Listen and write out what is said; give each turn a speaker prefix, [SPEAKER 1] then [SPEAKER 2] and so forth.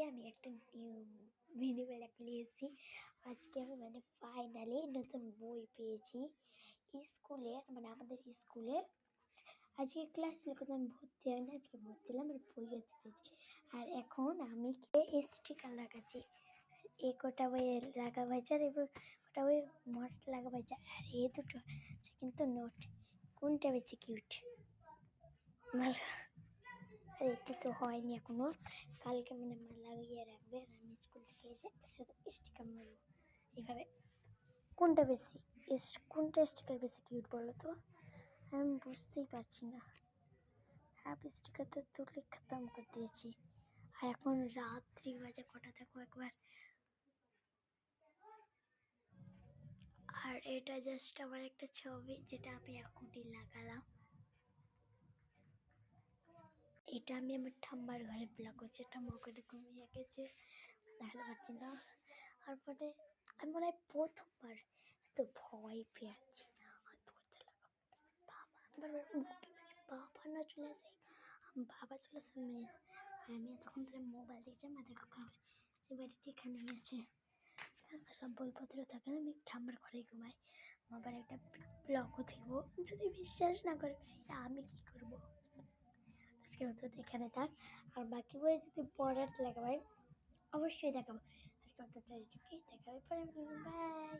[SPEAKER 1] আমি একটা mini blog নিয়েছি। আজকে আমি ফাইনালি নতুন বই পেয়েছি স্কুলের, আমাদের স্কুলের। আজকে ক্লাস ছিল কিন্তু আমি ভর্তি হয়নি, আজকে ভর্তি হলাম, বই হচ্ছে পেয়েছি। আর এখন আমি স্টিকার লাগাচ্ছি। এই কটা বই লাগা হয়েছে আর কটা বই মট লাগা হয়েছে। আর এই দুটো আছে কিন্তু নোট। কোনটা বেশি কিউট? ভালো। আর এটি তো হয়নি এখনো, কালকে মা লাগিয়ে রাখবে। আর আমি স্কুল থেকে এসে স্টিকার মারবো এইভাবে। কোনটা স্টিকার বেশি কিউট বলো তো? আমি বুঝতেই পারছি না। স্টিকার তো তুলে খতম করে দিয়েছি। আর এখন রাত্রি বাজে কটা দেখো একবার। আর এটা জাস্ট আমার একটা ছবি যেটা আমি এখনই লাগালাম। এটা আমি আমার ঠাম্মার ঘরে ব্লগ করছি। ঠাম্মা ওখানে ঘুমিয়ে গেছে, দেখাতে পারছি না। তারপরে আমি মনে হয় প্রথমবার এত ভয় পেয়ে আছি। বাবা না চলে আসে, বাবা চলে আসে। আমি এতক্ষণ ধরে মোবাইল দেখছি, মাথা খাবে যে বাড়িটি এখানে আছে, সব বইপত্র থাকে না। আমি ঠাম্মার ঘরে ঘুমাই, আবার একটা ব্লগও দেখবো। যদি বিশ্বাস না করে আমি কি করবো? আজকের মতো এখানে থাক, আর বাকি বই যদি পড়ার লেখা ভাই অবশ্যই দেখাবো। আজকের মতো দেখাবে পরে। বাই।